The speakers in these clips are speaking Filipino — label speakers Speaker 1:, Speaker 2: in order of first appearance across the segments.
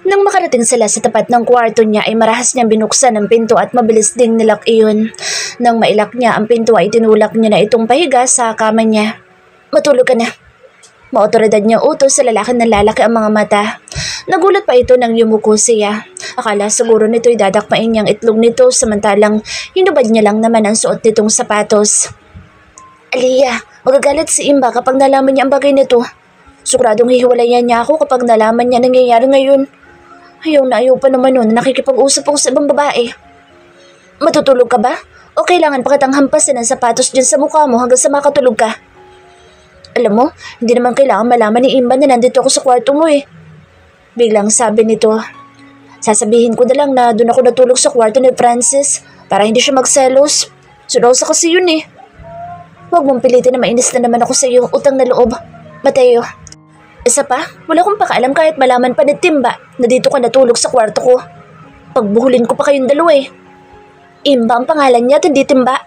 Speaker 1: Nang makarating sila sa tapat ng kwarto niya ay marahas niyang binuksan ang pinto at mabilis ding nilak iyon. Nang mailak niya ang pinto ay tinulak niya na itong pahiga sa kama niya. Matulog ka na. Maotoridad niya utos sa lalaki na lalaki ang mga mata. Nagulat pa ito nang yumuko siya. Akala siguro nito'y dadakpain niyang itlog nito samantalang hinubad niya lang naman ang suot nitong sapatos. Aliyah, magagalit si Imba kapag nalaman niya ang bagay nito. Siguradong hihiwalayan niya ako kapag nalaman niya nangyayari ngayon. Ayaw pa naman nun na nakikipag-usap ako sa ibang babae. Matutulog ka ba? O kailangan pa kitang hampasin ang sapatos dyan sa mukha mo hanggang sa makatulog ka? Alam mo, hindi naman kailangan malaman ni Imba na nandito ako sa kwarto mo eh. Biglang sabi nito. Sasabihin ko na lang na doon ako natulog sa kwarto ni Francis para hindi siya magselos. Sunosa kasi yun eh. Huwag mong pilitin na mainis na naman ako sa iyong utang na loob, Mateo. Isa pa, wala akong pakaalam kahit malaman pa ni Timba na dito ka natulog sa kwarto ko. Pagbuhulin ko pa kayong dalawa eh. Imba ang pangalan niya at hindi Timba.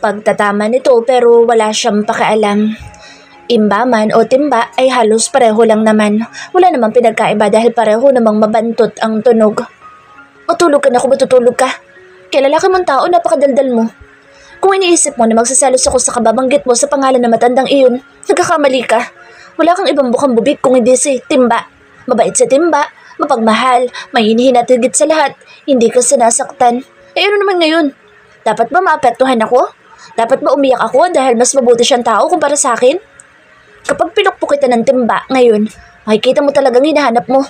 Speaker 1: Pagtatama nito pero wala siyang pakaalam. Imba man o Timba ay halos pareho lang naman. Wala namang pinagkaiba dahil pareho namang mabantot ang tunog. Matulog ka na kung matutulog ka. Kaya lalaki mong tao, napakadaldal mo. Kung iniisip mo na magsasalos ako sa kababanggit mo sa pangalan na matandang iyon, nagkakamali ka. Wala kang ibang bukang bubig kung hindi si Timba. Mabait si Timba, mapagmahal, mahinihin at higit sa lahat, hindi ka sinasaktan. Eh ano naman ngayon? Dapat ba maapektuhan ako? Dapat ba umiyak ako dahil mas mabuti siyang tao kumpara sa akin? Kapag pinukpok kita ng Timba ngayon, makikita mo talagang hinahanap mo.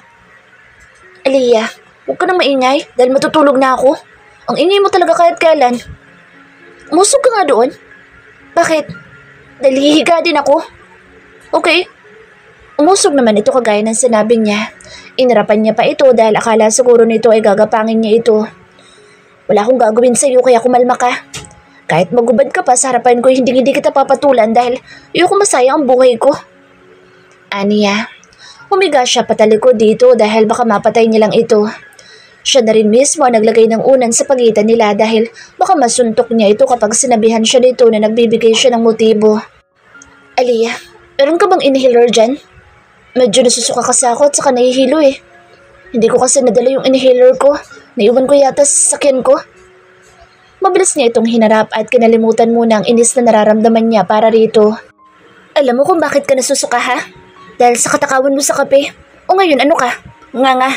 Speaker 1: Aliyah, huwag ka nang maingay dahil matutulog na ako. Ang ingay mo talaga kahit kailan. Umusog ka nga doon. Bakit? Dahil hihiga din ako. Okay. Umusog naman ito kagaya ng sinabi niya. Inarapan niya pa ito dahil akala siguro nito ay gagapangin niya ito. Wala akong gagawin sa iyo kaya kumalma ka. Kahit magubad ka pa sa harapan ko, hindi kita papatulan dahil ayoko masayang ang buhay ko. Aniya, humiga siya patalikod dito dahil baka mapatay nilang ito. Siya na rin mismo ang naglagay ng unan sa pagitan nila dahil baka masuntok niya ito kapag sinabihan siya nito na nagbibigay siya ng motibo. Aliyah, meron ka bang inhaler dyan? Medyo nasusuka kasi ako at saka nahihilo eh. Hindi ko kasi nadala yung inhaler ko. Naiwan ko yata sa sakyan ko. Mabilis niya itong hinarap at kinalimutan muna ang inis na nararamdaman niya para rito. Alam mo kung bakit ka nasusuka ha? Dahil sa katakawan mo sa kape. O ngayon ano ka? Nga.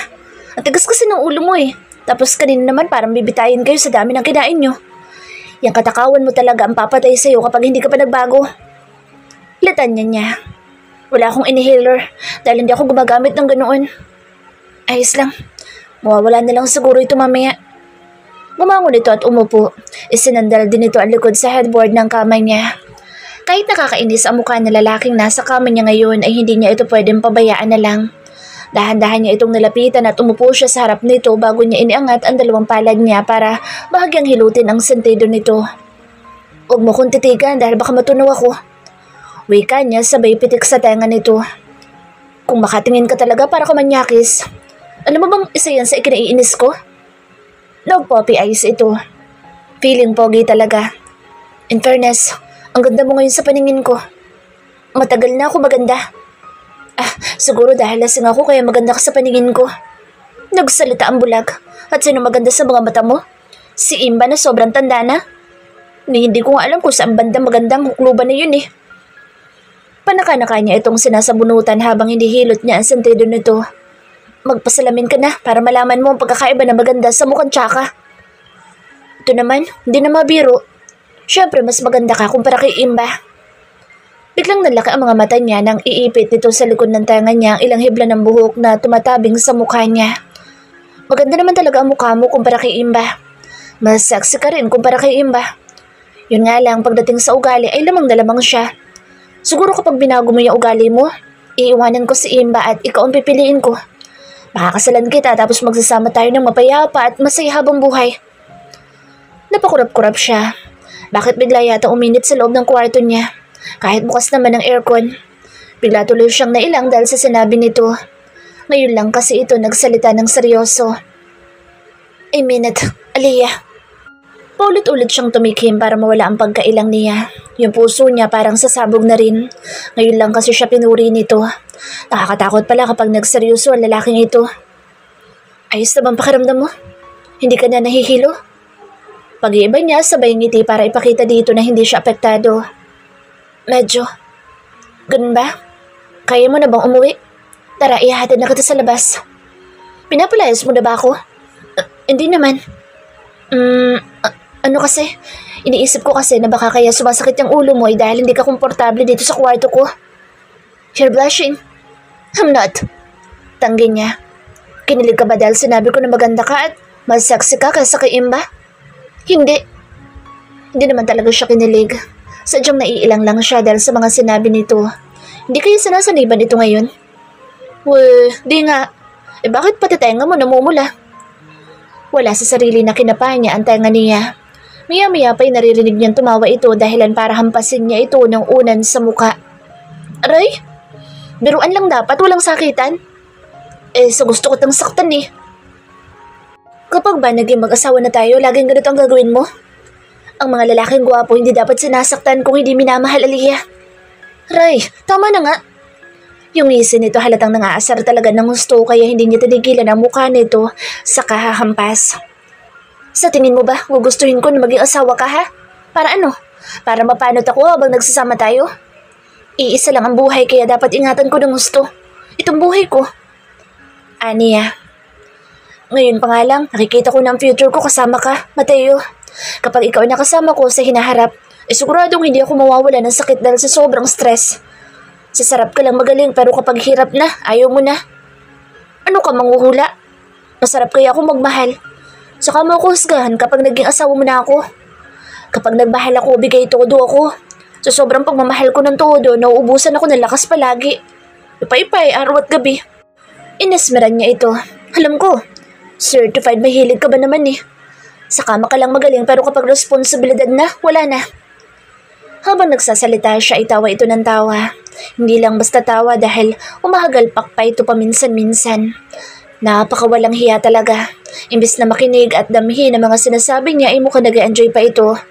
Speaker 1: Ang tigas kasi ng ulo mo eh. Tapos kanina naman parang bibitayin kayo sa dami ng kinain nyo. Yang katakawan mo talaga ang papatay sa'yo kapag hindi ka pa nagbago. Latan niya. Wala akong inhaler dahil hindi ako gumagamit ng ganoon. Ayos lang. Mawawala na lang siguro ito mamaya. Bumangon ito at umupo. Isinandal din ito ang likod sa headboard ng kama niya. Kahit nakakainis ang mukha ng lalaking nasa kama niya ngayon ay hindi niya ito pwedeng pabayaan na lang. Dahan-dahan niya itong nalapitan at umupo siya sa harap nito bago niya iniangat ang dalawang palad niya para bahagyang hilutin ang sentido nito. Huwag mo kong titigan dahil baka matunaw ako. Wika niya sabay pitik sa tenga nito. Kung makatingin ka talaga para ka manyakis. Alam mo bang isa yan sa ikinaiinis ko? Nag-poppy eyes ito. Feeling pogi talaga. In fairness, ang ganda mo ngayon sa paningin ko. Matagal na ako maganda. Siguro dahil lasing ako kaya maganda ka sa paningin ko. Nagsalita ang bulag. At sino maganda sa mga mata mo? Si Imba na sobrang tanda na? Hindi ko nga alam kung saan banda magandang hukluban na yun eh. Panaka-naka niya itong sinasabunutan habang hinihilot niya ang sentido nito. Magpasalamin ka na para malaman mo ang pagkakaiba na maganda sa mukhang tsaka. Ito naman, hindi na mabiro. Siyempre mas maganda ka kumpara kay Imba. Biglang nalaki ang mga mata niya nang iipit nito sa likod ng tenga niya ang ilang hibla ng buhok na tumatabing sa mukha niya. Maganda naman talaga ang mukha mo kumpara kay Imba. Mas sexy ka rin kumpara kay Imba. Yun nga lang, pagdating sa ugali ay lamang na lamang siya. Siguro kapag binago mo yung ugali mo, iiwanan ko si Imba at ikaw ang pipiliin ko. Makakasalan kita tapos magsasama tayo ng mapayapa at masaya habang buhay. Napakurap-kurap siya. Bakit bigla yata uminit sa loob ng kwarto niya? Kahit bukas naman ang aircon. Bigla tuloy siyang nailang dahil sa sinabi nito. Ngayon lang kasi ito nagsalita ng seryoso. A minute, Aliyah. Paulit-ulit siyang tumikim para mawala ang pagkailang niya. Yung puso niya parang sasabog na rin. Ngayon lang kasi siya pinuri nito. Nakakatakot pala kapag nagseryoso ang lalaking ito. Ayos na bang pakiramdam mo? Hindi ka na nahihilo? Pag-iiba niya sabay ngiti para ipakita dito na hindi siya apektado. Medyo. Ganun ba? Kaya mo na bang umuwi? Tara, ihahatid na kita sa labas. Pinapalayas mo na ba ako? Hindi naman. Ano kasi? Iniisip ko kasi na baka kaya sumasakit yung ulo mo dahil hindi ka komportable dito sa kwarto ko. You're blushing. I'm not. Tanggi niya. Kinilig ka ba dahil sinabi ko na maganda ka at mas sexy ka kaysa kay Imba? Hindi. Hindi naman talaga siya kinilig. Sadyang naiilang lang siya dahil sa mga sinabi nito. Hindi kayo sinasaniban ito ngayon? Well, di nga. Bakit pati tenga mo namumula? Wala sa sarili na kinapa niya ang tenga niya. Maya-maya pa'y naririnig niyang tumawa ito dahilan para hampasin niya ito ng unan sa muka. Aray? Biruan lang dapat, walang sakitan? So gusto ko tang saktan eh. Kapag ba naging mag-asawa na tayo, laging ganito ang gagawin mo? Ang mga lalaking gwapo hindi dapat sinasaktan kung hindi minamahal, Aliyah. Ray, tama na nga. Yung ngisi nito halatang nangaasar talaga ng gusto kaya hindi niya tinigilan ang mukha nito sa kahahampas. Sa tingin mo ba, gugustuhin ko na maging asawa ka ha? Para ano? Para mapanot ako habang nagsasama tayo? Iisa lang ang buhay kaya dapat ingatan ko ng gusto. Itong buhay ko. Aniya. Ngayon pa nga lang, nakikita ko na ang future ko kasama ka, Mateo. Kapag ikaw nakasama ko sa hinaharap, siguradong hindi ako mawawala ng sakit dahil sa sobrang stress. Sasarap ka lang magaling pero kapag hirap na, ayaw mo na. Ano ka manghuhula? Masarap kaya ako magmahal. Saka mo ako husgahan kapag naging asawa mo na ako. Kapag nagmahal ako, bigay todo ako. Sa sobrang pagmamahal ko ng todo, nauubusan ako ng lakas palagi. Ipay-ipay, araw at gabi. Inesmeran niya ito. Alam ko, certified mahilig ka ba naman eh. Sa kama ka lang magaling pero kapag responsibilidad na, wala na. Habang nagsasalita siya, itawa ito ng tawa. Hindi lang basta tawa dahil umahagalpak pa ito paminsan-minsan. Napakawalang hiya talaga. Imbis na makinig at damhin ang mga sinasabi niya ay mukhang nag-enjoy pa ito.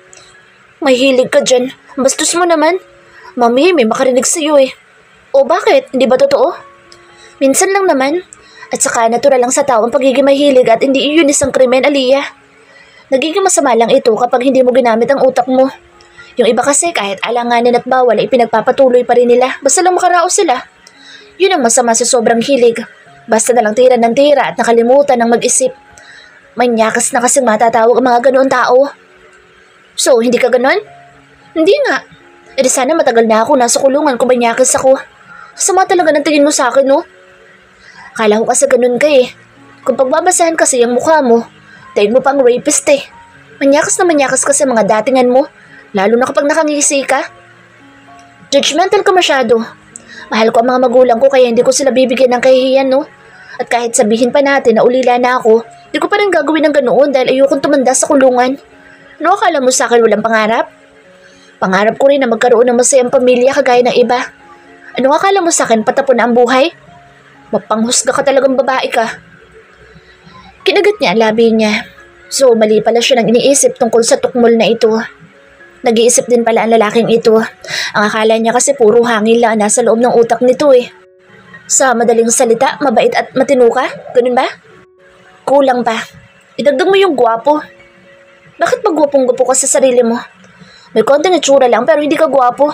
Speaker 1: May hilig ka dyan. Bastos mo naman. Mami, may makarinig sa'yo eh. O bakit? Hindi ba totoo? Minsan lang naman. At saka natural lang sa tao ang pagiging mahilig at hindi iyon isang krimen, Aliyah. Nagiging masama lang ito kapag hindi mo ginamit ang utak mo. Yung iba kasi kahit alanganin at bawal ay pinagpapatuloy pa rin nila basta lang makaraos sila. Yun ang masama sa sobrang hilig. Basta nalang tira ng tira at nakalimutan ng mag-isip. Manyakas na kasing matatawag ang mga ganoon tao. So, hindi ka ganon? Hindi nga. Sana matagal na ako nasa kulungan kung manyakas ako. Sama talaga ng tingin mo sa akin, no? Akala ko kasi ganon ka eh. Kung pagbabasahan kasi ang mukha mo, dahil mo pang rapist eh. Manyakas na manyakas kasi mga datingan mo. Lalo na kapag nakangisi ka. Judgmental ka masyado. Mahal ko ang mga magulang ko kaya hindi ko sila bibigyan ng kahihiyan, no? At kahit sabihin pa natin na ulila na ako, di ko pa rin gagawin ng ganoon dahil ayokong tumanda sa kulungan. Ano akala mo sa akin walang pangarap? Pangarap ko rin na magkaroon ng masayang pamilya kagaya ng iba. Ano akala mo sa akin patapon na ang buhay? Mapanghusga ka talagang babae ka. Kinagat niya ang labi niya. So mali pala siya nang iniisip tungkol sa tukmol na ito. Nag-iisip din pala ang lalaking ito. Ang akala niya kasi puro hangin lang nasa loob ng utak nito eh. Sa madaling salita, mabait at matino ka? Ganun ba? Kulang pa. Idagdag mo yung gwapo. Bakit magwapong-gwapo ka sa sarili mo? May konting itsura lang pero hindi ka gwapo.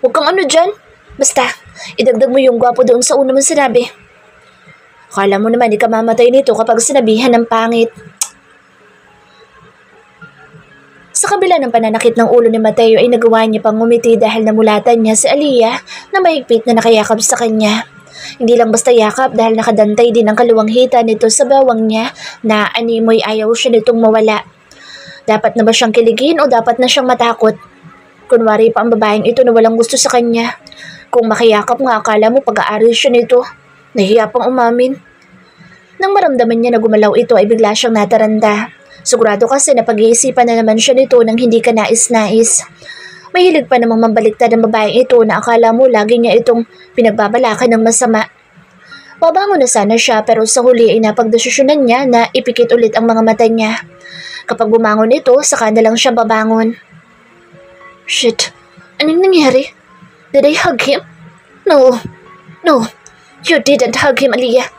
Speaker 1: Huwag kang ano dyan. Basta, idagdag mo yung gwapo doon sa una mong sinabi. Akala mo naman ikamamatay nito kapag sinabihan ng pangit. Sa kabila ng pananakit ng ulo ni Mateo ay nagawa niya pang ngumiti dahil namulatan niya si Aliyah na mahigpit na nakayakap sa kanya. Hindi lang basta yakap dahil nakadantay din ang kaluwang hita nito sa bawang niya na animoy ayaw siya nitong mawala. Dapat na ba siyang kiligin o dapat na siyang matakot? Kunwari pa ang babaeng ito na walang gusto sa kanya. Kung makiyakap nga akala mo pag-aari siya nito. Nahiya pang umamin. Nang maramdaman niya na gumalaw ito ay bigla siyang nataranta. Sigurado kasi na pag-iisipan na naman siya nito nang hindi ka nais-nais. Mahilig pa namang mambaliktad ang babaeng ito na akala mo lagi niya itong pinagbabalakan ng masama. Babangon na sana siya pero sa huli ay napagdesisyonan niya na ipikit ulit ang mga mata niya. Kapag bumangon ito, saka na lang siya babangon. Shit, anong nangyari? Did I hug him? No, you didn't hug him, Aliyah.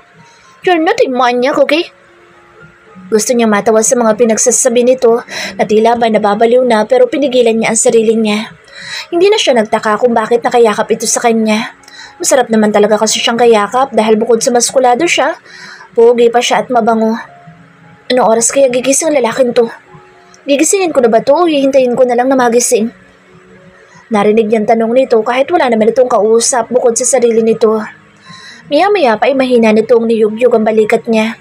Speaker 1: You're not a maniac, okay? Gusto niya matawa sa mga pinagsasabi nito na tila ba nababaliw na pero pinigilan niya ang sarili niya. Hindi na siya nagtaka kung bakit nakayakap ito sa kanya. Masarap naman talaga kasi siyang kayakap dahil bukod sa maskulado siya, pogi pa siya at mabango. Anong oras kaya gigising ang lalaking to? Gigisingin ko na ba to o hihintayin ko na lang na magising? Narinig niyang tanong nito kahit wala naman itong kausap bukod sa sarili nito. Maya-maya pa ay mahina nitong niyugyug ang balikat niya.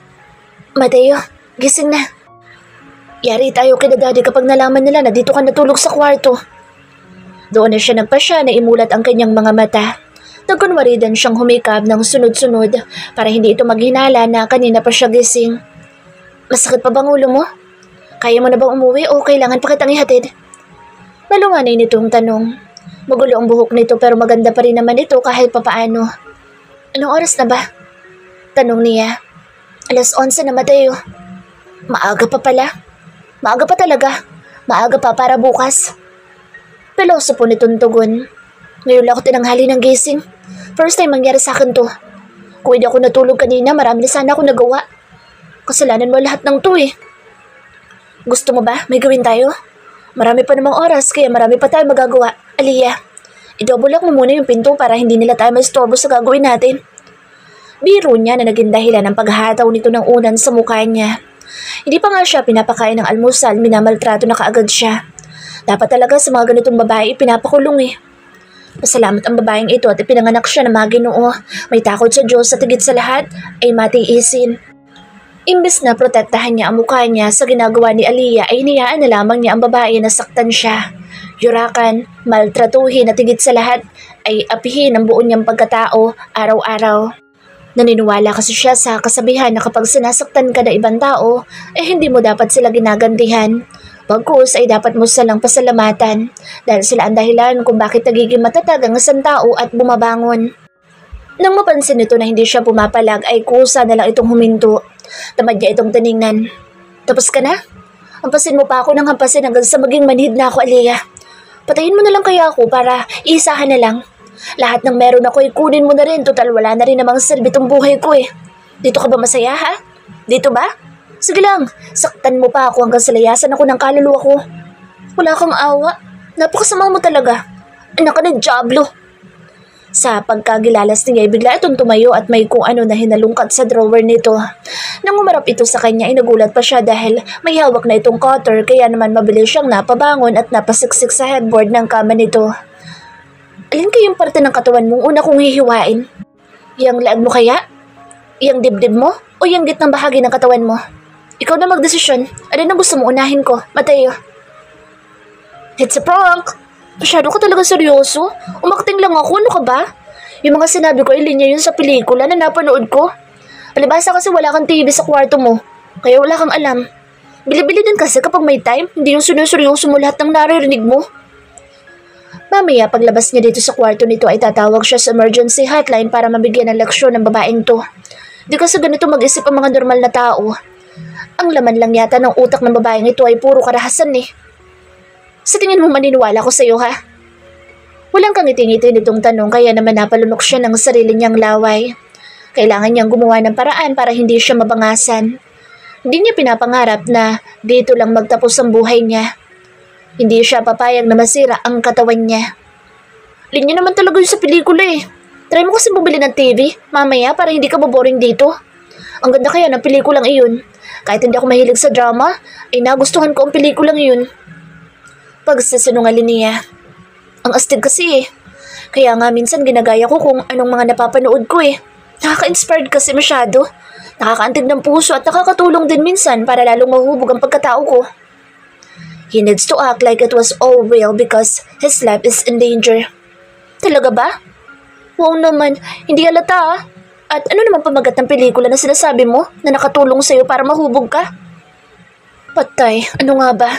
Speaker 1: Mateo, gising na. Yari tayo kina daddy kapag nalaman nila na dito ka natulog sa kwarto. Doon na siya nagpasya na imulat ang kanyang mga mata. Nagkunwari din siyang humikab ng sunod-sunod para hindi ito maghinala na kanina pa siya gising. Masakit pa bang ulo mo? Kaya mo na bang umuwi o kailangan pa kitang ihatid? Malunganay nitong tanong. Magulo ang buhok nito pero maganda pa rin naman ito kahit papaano. Anong oras na ba? Tanong niya. 11:00 na, Mateo. Maaga pa pala. Maaga pa talaga. Maaga pa para bukas. Peloso po nitong tugon. Ngayon lang ako tinanghali ng gising. First time mangyari sa akin to. Kung hindi ako natulog kanina, marami na sana ako nagawa. Kasalanan mo lahat ng to eh. Gusto mo ba? May gawin tayo? Marami pa namang oras kaya marami pa tayo magagawa. Aliyah, i-double lock mo muna yung pinto para hindi nila tayo maistorbo sa gagawin natin. Biro niya na naging dahilan ng paghataw nito ng unan sa mukha niya. Hindi pa nga siya pinapakain ng almusal, minamaltrato na kaagad siya. Dapat talaga sa mga ganitong babae pinapakulong eh. Pasalamat ang babaeng ito at ipinanganak siya na Maginoo. May takot sa Diyos at higit sa lahat ay matiisin. Imbes na protektahan niya ang mukha niya sa ginagawa ni Aliyah ay hinayaan na lamang niya ang babae na saktan siya. Yurakan, maltratuhin at higit sa lahat ay apihin ang buo niyang pagkatao araw-araw. Naniniwala kasi siya sa kasabihan na kapag sinasaktan ka na ibang tao, hindi mo dapat sila ginagantihan. Pagkus ay dapat mo silang pasalamatan dahil sila ang dahilan kung bakit nagiging matatag ang isang tao at bumabangon. Nang mapansin nito na hindi siya pumapalag ay kusa na lang itong huminto. Tamad niya itong tiningnan. Tapos ka na? Hampasin mo pa ako ng hampasin hanggang sa maging manhid na ako, Aliyah. Patayin mo na lang kaya ako para iisahan na lang. Lahat ng meron ako ay kunin mo na rin. Total wala na rin namang silbi itong buhay ko eh. Dito ka ba masaya ha? Dito ba? Sige lang, saktan mo pa ako hanggang sa layasan ako ng kaluluwa ko. Wala kang awa. Napakasama mo talaga. Anak ka ng dyablo. Sa pagkagilalas niya, bigla itong tumayo at may kung ano na hinalungkat sa drawer nito. Nang umarap ito sa kanya, nagulat pa siya dahil may hawak na itong cutter kaya naman mabilis siyang napabangon at napasiksik sa headboard ng kama nito. Alin kayong parte ng katawan mong una kong hihiwain? Yang leeg mo kaya? Yang dibdib mo? O yang gitnang bahagi ng katawan mo? Ikaw na magdesisyon. Alin ang gusto mo unahin ko, Mateo? It's a prank! Masyado ka talaga seryoso? Umakting lang ako, ano ka ba? Yung mga sinabi ko ay linya yun sa pelikula na napanood ko. Palibasa kasi wala kang TV sa kwarto mo, kaya wala kang alam. Bili-bili din kasi kapag may time, hindi yung seryoso mo lahat ng naririnig mo. Mamaya paglabas niya dito sa kwarto nito ay tatawag siya sa emergency hotline para mabigyan ng leksyon ng babaeng to. Di kasi ganito mag-isip ang mga normal na tao. Ang laman lang yata ng utak ng babaeng ito ay puro karahasan eh. Sa tingin mo maniniwala ko sa'yo ha? Walang kangiti-ngiti nitong tanong kaya naman napalunok siya ng sarili niyang laway. Kailangan niyang gumawa ng paraan para hindi siya mabangasan. Hindi niya pinapangarap na dito lang magtapos ang buhay niya. Hindi siya papayag na masira ang katawan niya. Linya naman talaga yun sa pelikula eh. Try mo kasi bumili ng TV, mamaya para hindi ka maboring dito. Ang ganda kaya ng pelikulang iyon. Kahit hindi ako mahilig sa drama, ay nagustuhan ko ang pelikulang iyon. Pagsasinungaling niya. Ang astig kasi eh. Kaya nga minsan ginagaya ko kung anong mga napapanood ko eh. Nakaka-inspired kasi masyado. Nakakaantig ng puso at nakakatulong din minsan para lalong mahubog ang pagkatao ko. He needs to act like it was all real because his life is in danger. Talaga ba? Wow naman, hindi halata ah. At ano naman pamagat ng pelikula na sinasabi mo na nakatulong sa'yo para mahubog ka? Patay, ano nga ba?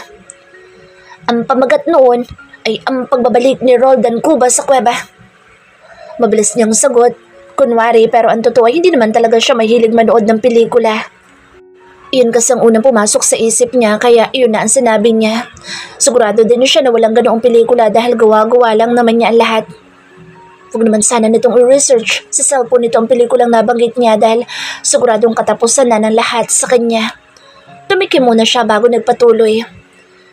Speaker 1: Ang pamagat noon ay ang pagbabalik ni Roldan Cuba sa kuweba. Mabilis niyang sagot, kunwari pero ang totoo ay hindi naman talaga siya mahilig manood ng pelikula. Iyon kasi ang unang pumasok sa isip niya kaya iyon na ang sinabi niya. Sigurado din siya na walang ganoong pelikula dahil gawa-gawa lang naman niya ang lahat. Huwag naman sana nitong i-research sa cellphone nito ang pelikulang nabanggit niya dahil siguradong katapusan na ng lahat sa kanya. Tumikim muna siya bago nagpatuloy.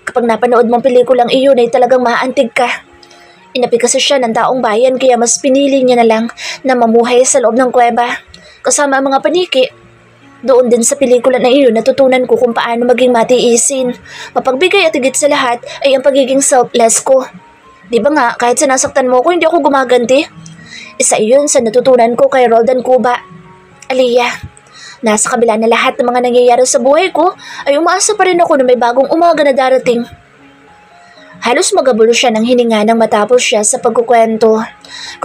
Speaker 1: Kapag napanood mong pelikulang iyon ay talagang maaantig ka. Inapi kasi siya ng taong bayan kaya mas pinili niya na lang na mamuhay sa loob ng kuweba. Kasama ang mga paniki. Doon din sa pelikula na iyon natutunan ko kung paano maging matiisin. Mapagbigay at higit sa lahat ay ang pagiging selfless ko. Di ba nga, kahit sinasaktan mo ako, hindi ako gumaganti. Isa iyon sa natutunan ko kay Roldan Cuba. Aliyah, nasa kabila na lahat ng mga nangyayari sa buhay ko, ay umaasa pa rin ako na may bagong umaga na darating. Halos magabulo siya ng hininga nang matapos siya sa pagkukwento.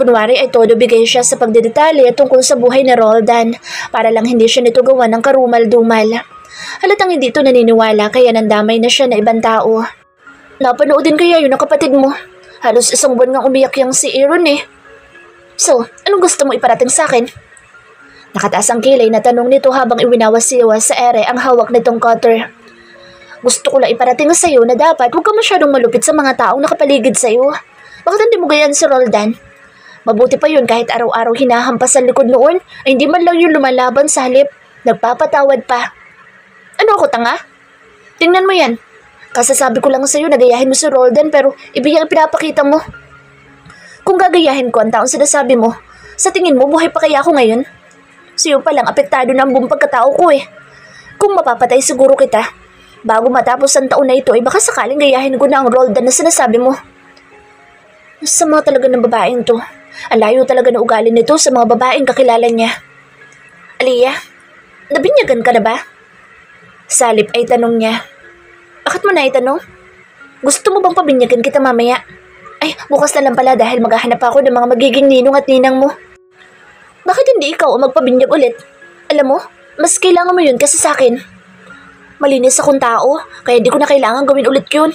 Speaker 1: Kunwari ay todo bigay siya sa pagdedetalye tungkol sa buhay ni Roldan para lang hindi siya nito gawa ng karumal-dumal. Halatang hindi ito naniniwala kaya nandamay na siya na ibang tao. Napanoodin kaya yun ang kapatid mo? Halos isang buwan ngang umiyak yang si Aaron eh. So, anong gusto mo iparating sa akin? Nakataas ang kilay na tanong nito habang iwinawas-iwas sa ere ang hawak nitong cutter. Gusto ko lang iparating sa iyo na dapat huwag ka masyadong malupit sa mga taong nakapaligid sa iyo. Bakit hindi mo gayaan si Roldan? Mabuti pa yun kahit araw-araw hinahampas sa likod noon ay hindi man lang yun lumalaban sa halip. Nagpapatawad pa. Ano ako tanga? Tingnan mo yan. Kasasabi ko lang sa iyo na gayahin mo si Roldan pero ibigay ang pinapakita mo. Kung gagayahin ko ang taong sinasabi mo, sa tingin mo buhay pa kaya ako ngayon? Siyo pa lang apektado na ang buong pagkatao ko eh. Kung mapapatay siguro kita, bago matapos ang taon na ito ay baka sakaling gayahin ko na ang Roldan na sinasabi mo. Sama talaga ng babaeng to. Ang layo talaga na ugali nito sa mga babaeng kakilala niya. Aliyah, nabinyagan ka na ba? Salip ay tanong niya. Bakit mo na itanong? Gusto mo bang pabinyagan kita mamaya? Ay, bukas na lang pala dahil maghahanap ako ng mga magiging ninong at ninang mo. Bakit hindi ikaw ang magpabinyag ulit? Alam mo, mas kailangan mo yun kasi sa akin. Malinis akong tao, kaya di ko na kailangan gawin ulit yun.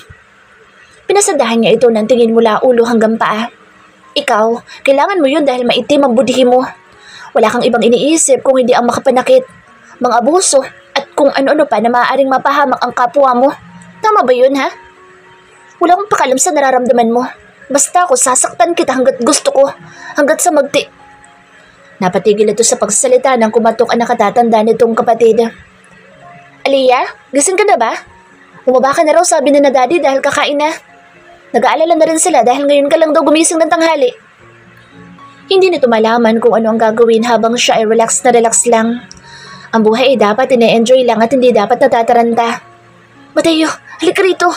Speaker 1: Pinasadahan niya ito ng tingin mula ulo hanggang paa. Ikaw, kailangan mo yun dahil maitim ang budhi mo. Wala kang ibang iniisip kung hindi ang makapanakit, mga abuso, at kung ano-ano pa na maaaring mapahamak ang kapwa mo. Tama ba yun, ha? Wala akong pakalam sa nararamdaman mo. Basta ako sasaktan kita hanggat gusto ko, hanggat sa magti. Napatigil ito sa pagsasalita nang kumatok ang nakatatanda nitong kapatid. Aliyah, gising ka na ba? Bumaba ka na raw sabi na daddy dahil kakain na. Nag-aalala na rin sila dahil ngayon ka lang daw gumising ng tanghali. Hindi nito malaman kung ano ang gagawin habang siya ay relax na relax lang. Ang buhay ay dapat ine-enjoy lang at hindi dapat natataranta. Mateo, halika rito.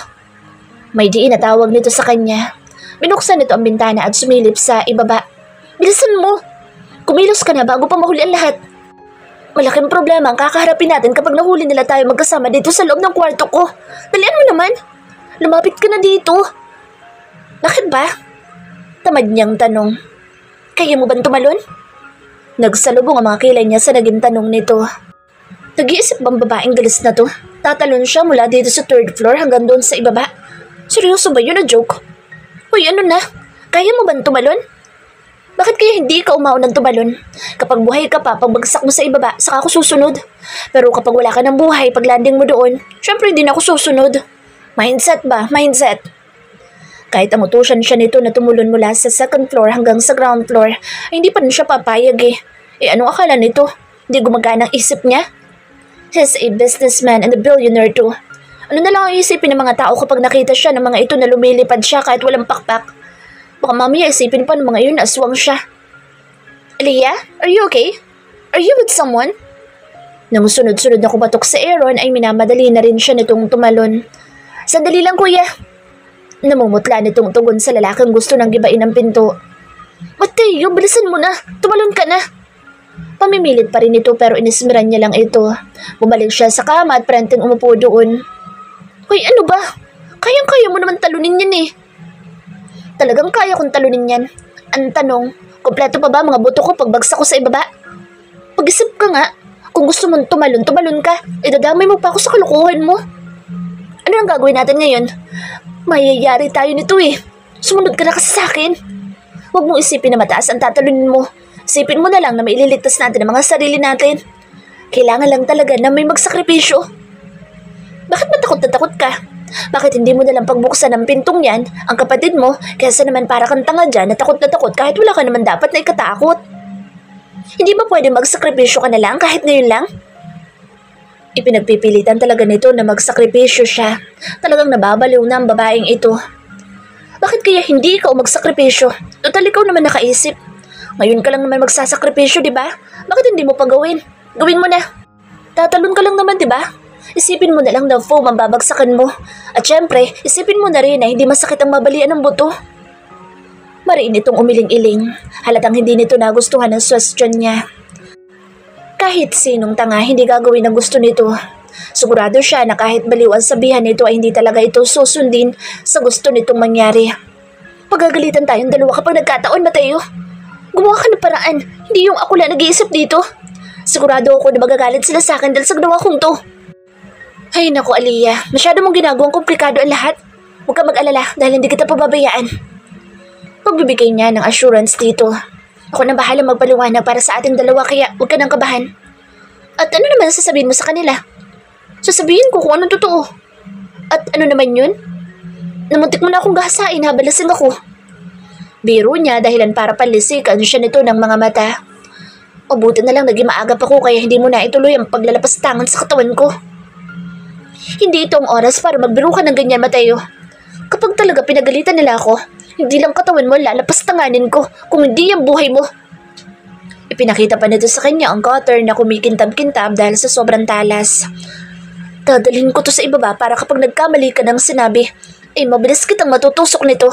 Speaker 1: May diin na tawag nito sa kanya. Binuksan nito ang bintana at sumilip sa ibaba. Bilisan mo! Kumilos ka na bago pa mahuli ang lahat. Malaking problema ang kakaharapin natin kapag nahuli nila tayo magkasama dito sa loob ng kwarto ko. Dalian mo naman! Lumapit ka na dito. Bakit ba? Tamad niyang tanong. Kaya mo ba tumalon? Nagsalubong ang mga kilay niya sa naging tanong nito. Nag-iisip bang babaeng galis na to? Tatalon siya mula dito sa 3rd floor hanggang doon sa ibaba. Seryoso ba yun na joke? Hoy, ano na? Kaya mo ba tumalon? Bakit kaya hindi ka umaunang tumalon? Kapag buhay ka pa, pagbagsak mo sa ibaba, saka ako susunod. Pero kapag wala ka ng buhay, pag landing mo doon, syempre hindi na ako susunod. Mindset ba? Mindset. Kahit amutusan siya nito na tumulon mula sa 2nd floor hanggang sa ground floor, ay hindi pa rin siya papayag eh. Anong akala nito? Hindi gumagana ang isip niya? He's a businessman and a billionaire too. Ano na lang ang isipin ng mga tao kapag nakita siya ng mga ito na lumilipad siya kahit walang pakpak? Baka mamaya isipin pa ng mga yun na aswang siya. Aliyah, are you okay? Are you with someone? Nang sunod-sunod na kumatok sa Aaron ay minamadali na rin siya nitong tumalon. Sandali lang kuya. Namumutla nitong tugon sa lalaking gusto nang gibain ang pinto. Mateo, bilisan mo na. Tumalon ka na. Pamimilit pa rin ito pero inismiran niya lang ito. Bumalik siya sa kama at prenteng umupo doon. Hoy, ano ba? Kayang-kaya mo naman talunin yan eh. Talagang kaya kong talunin yan. Ang tanong, kompleto pa ba mga buto ko pagbagsak ko sa ibaba? Pag-isip ka nga, kung gusto mong tumalon, tumalon ka. Idadamay mo pa ako sa kalukuhan mo. Ano ang gagawin natin ngayon? Mayayari tayo nito eh. Sumunod ka na kasi sa akin. Huwag mong isipin na mataas ang tatalunin mo. Isipin mo na lang na maililigtas natin ang mga sarili natin. Kailangan lang talaga na may magsakripisyo. Bakit matakot na takot ka? Bakit hindi mo nalang pagbuksan ng pintong yan, ang kapatid mo, kaysa naman para kang tanga dyan na takot kahit wala ka naman dapat na ikatakot? Hindi ba pwede magsakripisyo ka na lang kahit ngayon lang? Ipinagpipilitan talaga nito na magsakripisyo siya. Talagang nababaliw na ang babaeng ito. Bakit kaya hindi ikaw magsakripisyo? Total ikaw naman nakaisip. Ngayon ka lang naman magsasakripisyo, di ba? Bakit hindi mo pa gawin? Gawin mo na. Tatalon ka lang naman, di ba? Isipin mo na lang na foam ang babagsakan mo. At syempre, isipin mo na rin na hindi masakit ang mabalian ng buto. Mariin itong umiling-iling. Halatang hindi nito nagustuhan ang suggestion niya. Kahit sinong tanga hindi gagawin ang gusto nito. Sigurado siya na kahit baliw ang sabihan nito ay hindi talaga ito susundin sa gusto nitong mangyari. Pagagalitan tayong dalawa kapag nagkataon, Mateo. Gumawa ka ng paraan, hindi yung ako lang nag-iisip dito. Sigurado ako na magagalit sila sa akin dahil sa ginawa kong to. Ay naku, Aliyah, masyado mong ginagawang komplikado ang lahat. Huwag ka mag-alala dahil hindi kita pababayaan. Pagbibigay niya ng assurance dito. Ako na bahala magpaliwanag para sa ating dalawa kaya huwag ka nang kabahan. At ano naman sasabihin mo sa kanila? Sasabihin ko kung anong totoo. At ano naman yun? Namuntik mo na akong gahasain habang lasing ako. Biro niya dahilan para panlisikan siya nito ng mga mata. O buti na lang naging maagap ako kaya hindi mo na ituloy ang paglalapastangan sa katawan ko. Hindi ito ang oras para magbiro ka ng ganyan, Mateo. Kapag talaga pinagalitan nila ako, hindi lang katawan mo lalapastanganin ko kung hindi ang buhay mo. Ipinakita pa nito sa kanya ang cutter na kumikintab-kintab dahil sa sobrang talas. Dadalhin ko to sa ibaba para kapag nagkamali ka ng sinabi, ay mabilis kitang matutusok nito.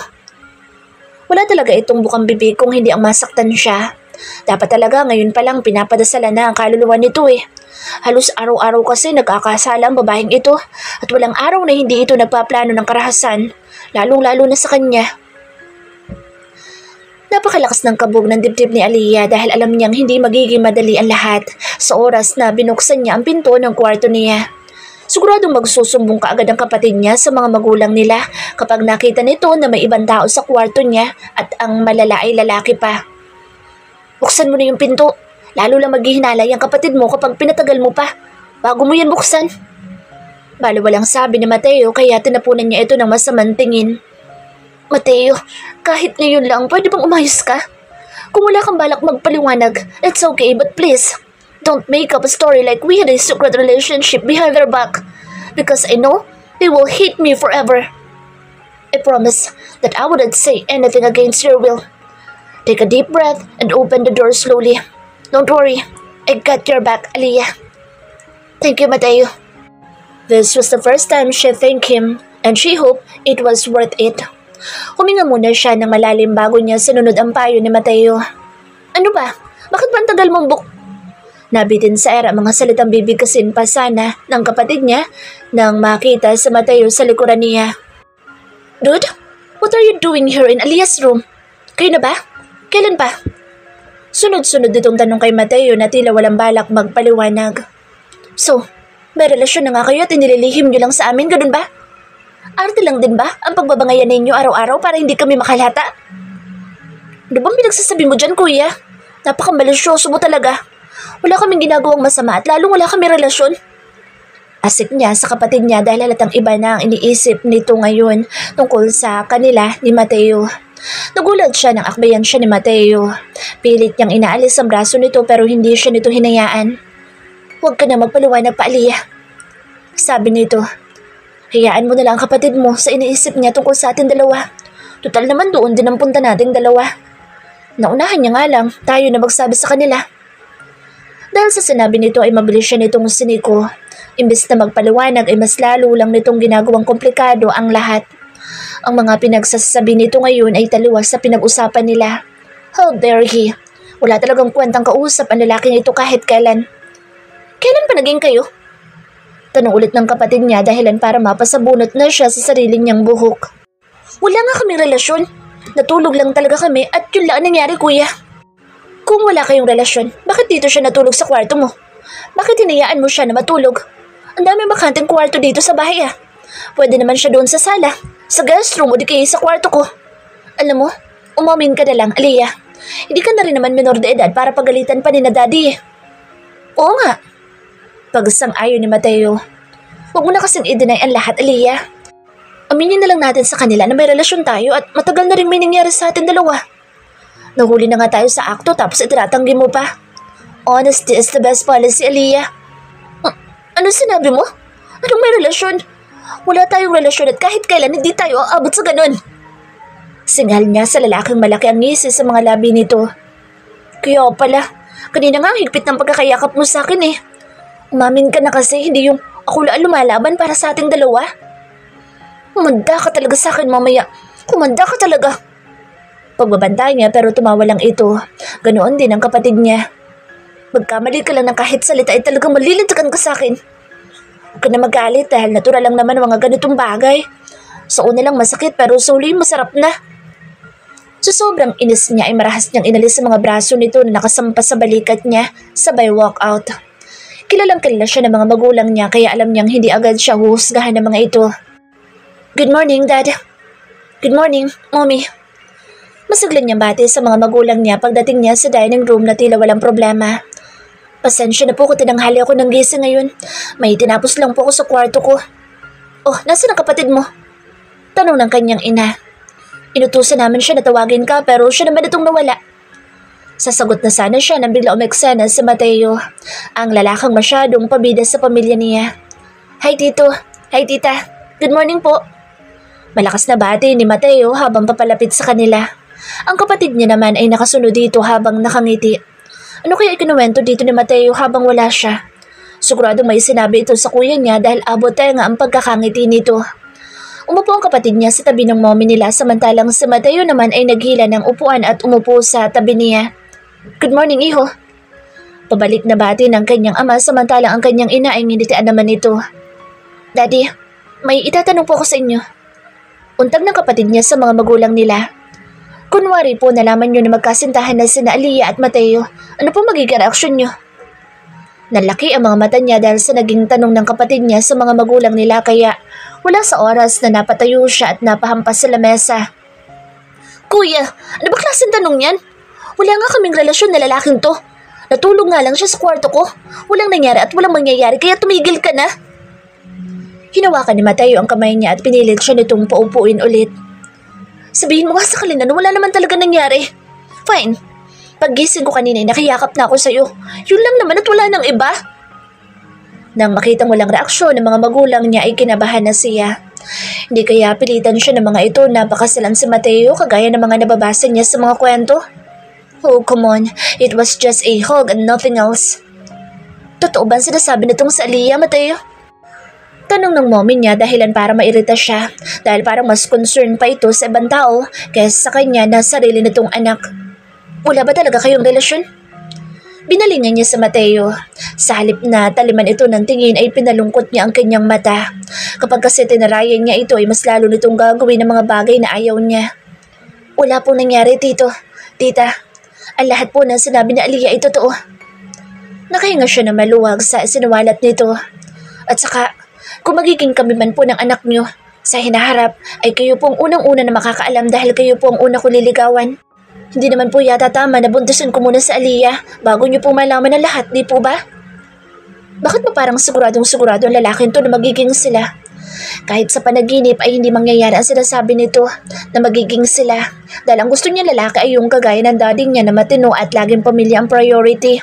Speaker 1: Wala talaga itong bukang bibig kung hindi ang masaktan siya. Dapat talaga ngayon pa lang pinapadasala na ang kaluluwa nito eh. Halos araw-araw kasi nagkakasala ang babaeng ito at walang araw na hindi ito nagpaplano ng karahasan, lalong-lalo na sa kanya. Napakalakas ng kabog ng dibdib ni Aliyah dahil alam niyang hindi magiging madali ang lahat sa oras na binuksan niya ang pinto ng kwarto niya. Siguradong magsusumbong kaagad ang kapatid niya sa mga magulang nila kapag nakita nito na may ibang tao sa kwarto niya at ang malala ay lalaki pa. Buksan mo na yung pinto. Lalo lang maghihinalay ang kapatid mo kapag pinatagal mo pa. Bago mo yan buksan. Baliwalang sabi ni Mateo kaya tinapunan niya ito ng masamang tingin. Mateo, kahit ngayon lang, pwede bang umayos ka? Kung wala kang balak magpaliwanag, it's okay, but please, don't make up a story like we had a secret relationship behind their back. Because I know they will hate me forever. I promise that I wouldn't say anything against your will. Take a deep breath and open the door slowly. Don't worry, I got your back, Aliyah. Thank you, Mateo. This was the first time she thanked him, and she hoped it was worth it. Huminga muna siya ng malalim bago niya sinunod ang payo ni Mateo. Ano ba? Bakit ba ang tagal mong Nabitin sa era mga salitang bibig kasin pa sana ng kapatid niya nang makita sa Mateo sa likuran niya. Dude, what are you doing here in Aliyah's room? Kayo na ba? Kailan pa? Sunod-sunod itong tanong kay Mateo na tila walang balak magpaliwanag. So, may relasyon na nga kayo at inililihim niyo lang sa amin, ganun ba? Arte lang din ba ang pagbabangayan ninyo araw-araw para hindi kami makalata? Ano bang pinagsasabi mo dyan, kuya? Napakamalusyoso mo talaga. Wala kaming ginagawang masama at lalong wala kami relasyon. Asik niya sa kapatid niya dahil halatang iba na ang iniisip nito ngayon tungkol sa kanila ni Mateo. Nagulat siya nang akbayan siya ni Mateo. Pilit niyang inaalis ang braso nito pero hindi siya nito hinayaan. Huwag ka na magpaliwanag pa, Aliyah. Sabi nito. Hayaan mo na lang ang kapatid mo sa iniisip niya tungkol sa ating dalawa. Total naman doon din ang punta nating dalawa. Naunahan niya nga lang, tayo na magsabi sa kanila. Dahil sa sinabi nito ay mabilis siya nitong siniko. Imbes na magpaliwanag ay mas lalo lang nitong ginagawang komplikado ang lahat. Ang mga pinagsasabi nito ngayon ay taliwas sa pinag-usapan nila. How dare he? Wala talagang kwentang kausap ang lalaking ito kahit kailan. Kailan pa naging kayo? Tanong ulit ng kapatid niya dahilan para mapasabunot na siya sa sarili niyang buhok. Wala nga kaming relasyon. Natulog lang talaga kami at yun lang nangyari, kuya. Kung wala kayong relasyon, bakit dito siya natulog sa kwarto mo? Bakit hinayaan mo siya na matulog? Ang dami bakanting kwarto dito sa bahay ah. Pwede naman siya doon sa sala, sa guest room o di kaya sa kwarto ko. Alam mo, umamin ka na lang, Aliyah. Hindi ka na rin naman minor de edad para pagalitan pa ni na daddy. Oo nga. Pagsang-ayon ni Mateo. Huwag mo na kasing i-deny ang lahat, Aliyah. Aminin na lang natin sa kanila na may relasyon tayo at matagal na rin may nangyari sa atin dalawa. Nahuli na nga tayo sa akto tapos itinatanggi mo pa. Honesty is the best policy, Aliyah. Ano sinabi mo? Anong may relasyon? Wala tayong relasyon at kahit kailan hindi tayo aabot sa ganun. Singal niya sa lalaking malaki ang ngisi sa mga labi nito. Kaya pala, kanina nga higpit ng pagkakayakap mo sa akin eh. Umamin ka na kasi hindi yung ako lang lumalaban para sa ating dalawa. Kumanda ka talaga sa akin mamaya. Kumanda ka talaga. Pagbabanta niya pero tumawa lang ito. Ganoon din ang kapatid niya. Magkamali ka lang ng kahit salita ay talagang malilintikan ka sa akin. Huwag ka na magalit dahil natural lang naman ang mga ganitong bagay. Sa una lang masakit pero sa uli masarap na. Sa sobrang inis niya ay marahas niyang inalis sa mga braso nito na nakasampas sa balikat niya sabay walk out. Kilalang kilala siya ng mga magulang niya kaya alam niyang hindi agad siya huhusgahan ng mga ito. Good morning, Dad. Good morning, Mommy. Masaglan niyang bati sa mga magulang niya pagdating niya sa dining room na tila walang problema. Pasensya na po kung tinanghali ako ng gising ngayon. May tinapos lang po ako sa kwarto ko. Oh, nasaan ang kapatid mo? Tanong ng kanyang ina. Inutusan namin siya na tawagin ka pero siya naman itong nawala. Sasagot na sana siya nang bigla umeksena si Mateo, ang lalakang masyadong pabida sa pamilya niya. Hi Tito, hi Tita, good morning po. Malakas na bati ni Mateo habang papalapit sa kanila. Ang kapatid niya naman ay nakasunod dito habang nakangiti. Ano kaya ikinuwento dito ni Mateo habang wala siya? Siguradong may sinabi ito sa kuya niya dahil abot nga ang pagkakangiti nito. Umupo ang kapatid niya sa tabi ng mommy nila samantalang si Mateo naman ay naghila ng upuan at umupo sa tabi niya. Good morning, iho. Pabalik na bati ng kanyang ama samantalang ang kanyang ina ay nginitian naman ito. Daddy, may itatanong po ako sa inyo. Untag ng kapatid niya sa mga magulang nila. Kunwari po nalaman niyo na magkasintahan na sina Aliyah at Mateo, ano po magiging reaksyon niyo? Nalaki ang mga mata niya dahil sa naging tanong ng kapatid niya sa mga magulang nila kaya wala sa oras na napatayo siya at napahampas sa lamesa. Kuya, ano ba klaseng tanong yan? Wala nga kaming relasyon na lalaking to. Natulog nga lang siya sa kwarto ko. Walang nangyari at walang mangyayari kaya tumigil ka na. Hinawakan ni Mateo ang kamay niya at pinilit siya nitong paupuin ulit. Sabihin mo nga sa kanila na wala naman talaga nangyari. Fine. Paggising ko kanina ay nakiyakap na ako sa'yo. Yun lang naman at wala nang iba. Nang makitang walang reaksyon ng mga magulang niya ay kinabahan na siya. Hindi kaya pilitan siya ng mga ito na pakasalan si Mateo kagaya ng mga nababasa niya sa mga kwento. Oh, come on. It was just a hug and nothing else. Totoo ba ang sinasabi nitong sa Aliyah, Mateo? Tanong ng mommy niya dahilan para mairita siya dahil parang mas concerned pa ito sa ibang tao kaysa sa kanya na sarili nitong anak. Wala ba talaga kayong relasyon? Binalingan niya sa Mateo. Sa halip na taliman ito ng tingin ay pinalungkot niya ang kanyang mata. Kapag kasi tinarayan niya ito ay mas lalo nitong gagawin ng mga bagay na ayaw niya. Wala pong nangyari, Tito. Tita, ang lahat po ng sinabi ni Aliyah ay totoo. Nakahinga siya na maluwag sa sinawalat nito. At saka, kung magiging kami man po ng anak niyo, sa hinaharap ay kayo pong unang-una na makakaalam dahil kayo po ang una ko liligawan. Hindi naman po yata tama na buntusin ko muna sa Aliyah bago niyo po malaman ang lahat, di po ba? Bakit mo parang siguradong-sigurado ang lalaking to na magiging sila? Kahit sa panaginip ay hindi mangyayari ang sinasabi nito na magiging sila dahil ang gusto niya lalaki ay yung kagaya ng daddy niya na matino at laging pamilya ang priority.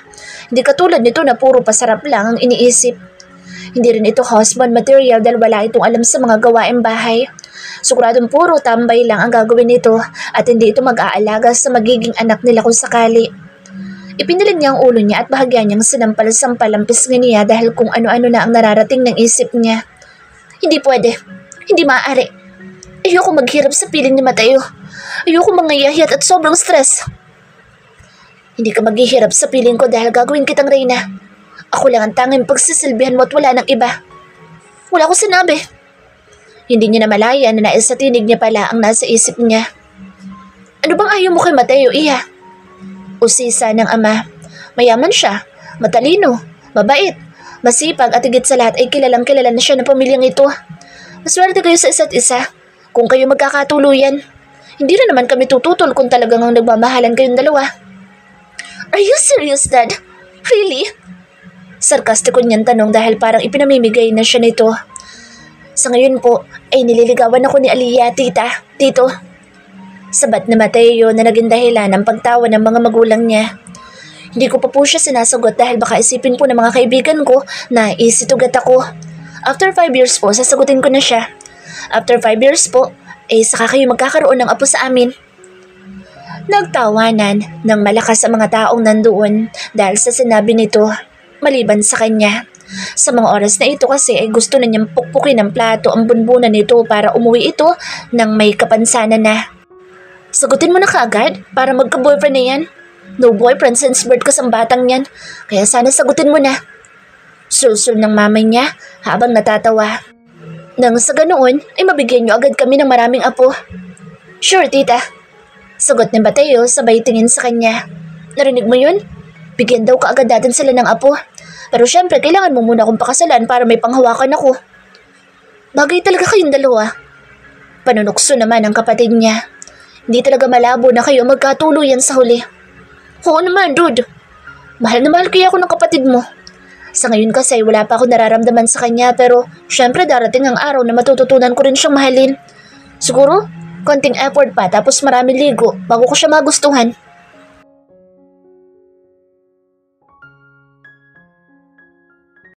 Speaker 1: Hindi katulad nito na puro pasarap lang ang iniisip. Hindi rin ito husband material dahil wala itong alam sa mga gawaing bahay. Siguradong puro tambay lang ang gagawin nito at hindi ito mag-aalaga sa magiging anak nila kung sakali. Ipinilig niya ang ulo niya at bahagyan niyang sinampal-sampal ang pisngi niya dahil kung ano-ano na ang nararating ng isip niya. Hindi pwede. Hindi maaari. Ayoko maghirap sa piling ni Mateo. Ayoko mangayahiyat at sobrang stress. Hindi ka maghihirap sa piling ko dahil gagawin kitang reyna. Ako lang ang tanging pagsisilbihan mo at wala nang iba. Wala ko sinabi. Hindi niya namalaya na nais sa tinig niya pala ang nasa isip niya. Ano bang ayaw mo kay Mateo, Iha? Usisa ng ama. Mayaman siya, matalino, mabait, masipag at higit sa lahat ay kilalang kilala na siya ng pamilyang ito. Maswerte kayo sa isa't isa kung kayo magkakatuluyan. Hindi na naman kami tututol kung talagang ang nagmamahalan kayong dalawa. Are you serious, Dad? Really? Sarkastiko niyang tanong dahil parang ipinamimigay na siya nito. Sa ngayon po ay nililigawan ako ni Aliyah, tita, tito. Sabat na Mateo na naging dahilan ng pagtawa ng mga magulang niya. Hindi ko pa po siya sinasagot dahil baka isipin po ng mga kaibigan ko na isitugat ako. After 5 years po, sasagutin ko na siya. After 5 years po, saka kayo magkakaroon ng apo sa amin. Nagtawanan ng malakas ang mga taong nandoon dahil sa sinabi nito, maliban sa kanya. Sa mga oras na ito kasi ay gusto na niyang pukpukin ng plato ang bunbunan nito para umuwi ito ng may kapansanan na. Sagutin mo na kaagad para magka-boyfriend na yan. No boyfriend since birth ka sa batang yan, kaya sana sagutin mo na. Sulsul ng mamay niya habang natatawa. Nang sa ganoon ay mabigyan niyo agad kami ng maraming apo. Sure, tita. Sagot ni Mateo sabay tingin sa kanya. Narinig mo yun? Bigyan daw kaagad natin sila ng apo. Pero syempre, kailangan mo muna akong pakasalan para may panghawakan ako. Bagay talaga kayong dalawa. Panunukso naman ang kapatid niya. Hindi talaga malabo na kayo magkatuluyan sa huli. Oo naman, dude. Mahal na mahal kaya ako ng kapatid mo. Sa ngayon kasi wala pa ako nararamdaman sa kanya pero syempre darating ang araw na matututunan ko rin siyang mahalin. Siguro, konting effort pa tapos marami ligo bago ko siya magustuhan.